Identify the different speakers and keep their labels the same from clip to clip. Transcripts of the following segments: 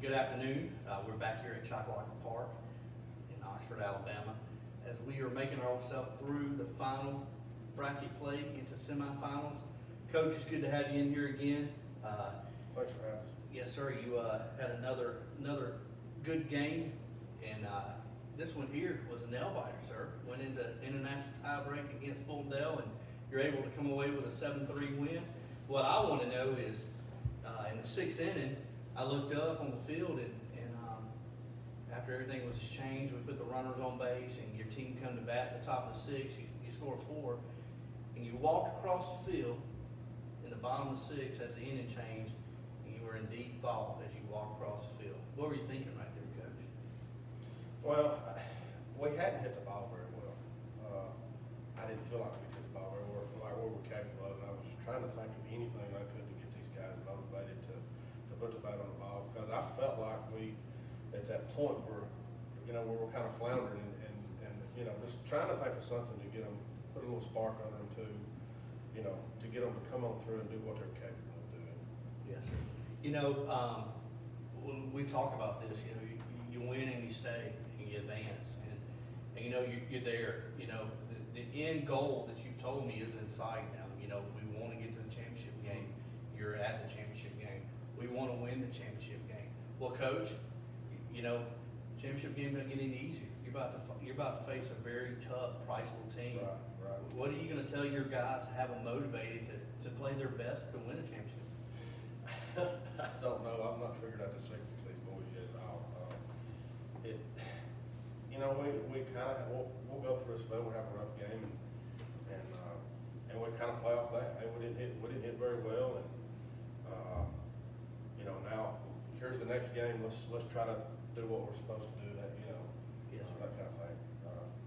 Speaker 1: Good afternoon. We're back here at Chocolaca Park in Oxford, Alabama, as we are making ourselves through the final bracket play into semifinals. Coach, it's good to have you in here again.
Speaker 2: Thanks for having us.
Speaker 1: Yes, sir. You had another good game, and this one here was a nail biter, sir. Went into international tiebreak against Fultondale, and you're able to come away with a 7-3 win. What I want to know is, in the sixth inning, I looked up on the field, and after everything was changed, we put the runners on base, and your team come to bat at the top of the sixth. You score 4, and you walked across the field in the bottom of the sixth as the inning changed, and you were in deep thought as you walked across the field. What were you thinking right there, Coach?
Speaker 2: Well, we hadn't hit the ball very well. I didn't feel like we hit the ball very well, like we were capable of, and I was just trying to think of anything I could to get these guys motivated to put the bat on the ball, because I felt like we, at that point, were kind of floundering and just trying to think of something to get them, put a little spark under them to get them to come on through and do what they're capable of doing.
Speaker 1: Yes, sir. When we talk about this, you win and you stay and you advance, and you're there. The end goal that you've told me is in sight now. We want to get to the championship game. You're at the championship game. We want to win the championship game. Well, Coach, championship game doesn't get any easier. You're about to face a very tough Priceville team.
Speaker 2: Right.
Speaker 1: What are you going to tell your guys to have them motivated to play their best to win a championship?
Speaker 2: I don't know. I've not figured out the secret to these boys yet at all. We kind of we'll go through a spell. We'll have a rough game, and we kind of play off that. Hey, we didn't hit very well, and now here's the next game. Let's try to do what we're supposed to do. That
Speaker 1: Yes,
Speaker 2: that kind of thing.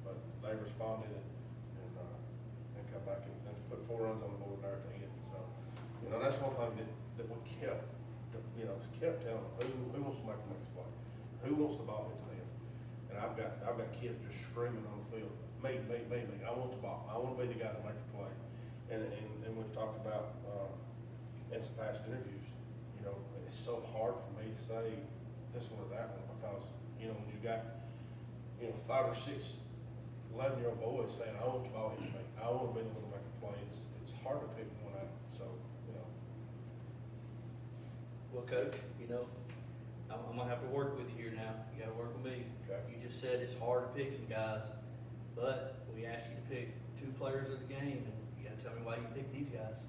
Speaker 2: But they responded and come back and put 4 runs on the board there at the end. So that's one thing that we kept telling them, who wants to make the next play, who wants the ball hit to them. And I've got kids just screaming on the field, me. I want the ball. I want to be the guy to make the play. And we've talked about in some past interviews. It's so hard for me to say this one or that one, because when you got 5 or 6 11-year-old boys saying, I want the ball hit to me, I want to be the one to make the play. It's hard to pick one out. So
Speaker 1: Well, Coach, I'm going to have to work with you here now. You got to work with me.
Speaker 2: Okay.
Speaker 1: You just said it's hard to pick some guys, but we asked you to pick 2 players of the game, and you got to tell me why you picked these guys.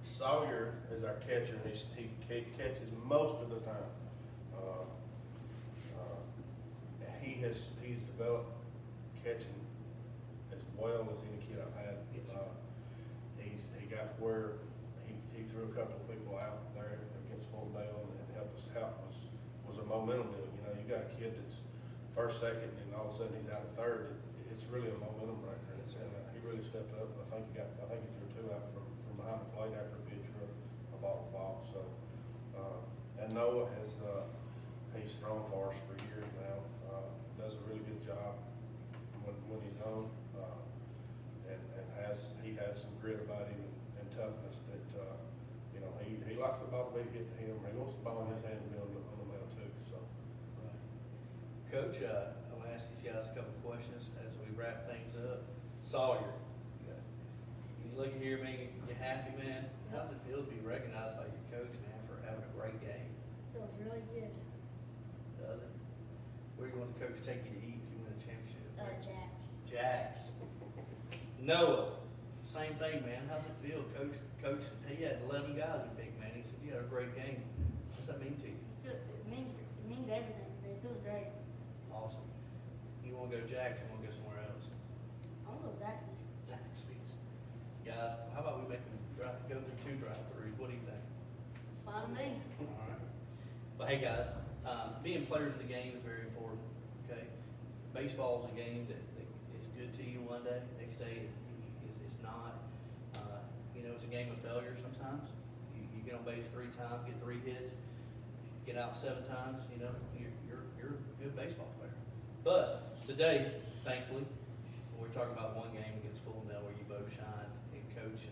Speaker 2: Sawyer is our catcher. He catches most of the time. He's developed catching as well as any kid I've had.
Speaker 1: Yes.
Speaker 2: He got to where he threw a couple of people out there against Fultondale and helped us out. Was a momentum deal. You got a kid that's first, second, and all of a sudden he's out at third. It's really a momentum breaker, and he really stepped up. And I think he threw 2 out from behind the plate after a pitch or a ball. So, and Noah he's thrown for us for years now. Does a really good job when he's home, and he has some grit about him and toughness that he likes the ball to be hit to him. He wants the ball in his hand to be on the mound too. So,
Speaker 1: Right. Coach, I'm going to ask these guys a couple of questions as we wrap things up. Sawyer, you looking here, man, you happy, man? How's it feel to be recognized by your coach, man, for having a great game?
Speaker 3: Feels really good.
Speaker 1: Does it? Where do you want the coach to take you to eat if you win a championship?
Speaker 3: Jax.
Speaker 1: Jack's. Noah, same thing, man. How's it feel? Coach, he had 11 guys he picked, man. He said, you had a great game. What's that mean to you?
Speaker 3: It means everything. It feels great.
Speaker 1: Awesome. You want to go Jack's or you want to go somewhere else?
Speaker 3: I want to go Zaxby's.
Speaker 1: Zaxby's. Guys, how about we make them go through 2 drive-thrus? What do you think?
Speaker 3: Fine with me.
Speaker 1: All right. Well, hey, guys, being players of the game is very important, okay? Baseball is a game that is good to you one day, next day it's not. It's a game of failure sometimes. You get on base 3 times, get 3 hits, get out 7 times, you're a good baseball player. But today, thankfully, we're talking about one game against Fultondale where you both shined. And Coach,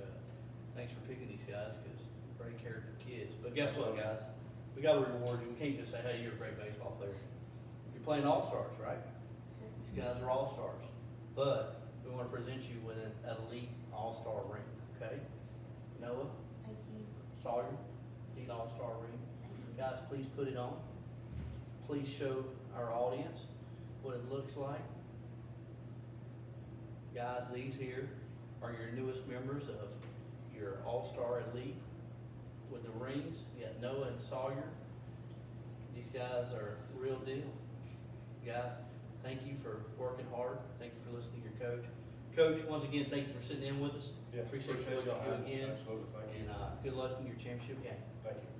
Speaker 1: thanks for picking these guys, because great character kids. But guess what, guys? We gotta reward you. We can't just say, hey, you're a great baseball player. You're playing all-stars, right?
Speaker 3: So,
Speaker 1: These guys are all-stars. But we wanna present you with an elite all-star ring, okay? Noah,
Speaker 3: thank you.
Speaker 1: Sawyer, elite all-star ring.
Speaker 3: Thank you.
Speaker 1: Guys, please put it on. Please show our audience what it looks like. Guys, these here are your newest members of your All-Star Elite with the rings. You got Noah and Sawyer. These guys are real deal. Guys, thank you for working hard. Thank you for listening to your coach. Coach, once again, thank you for sitting in with us.
Speaker 2: Yes,
Speaker 1: Appreciate what
Speaker 2: y'all
Speaker 1: you do
Speaker 2: having us.
Speaker 1: again.
Speaker 2: Absolutely, thank you.
Speaker 1: And good luck in your championship game.
Speaker 2: Thank you.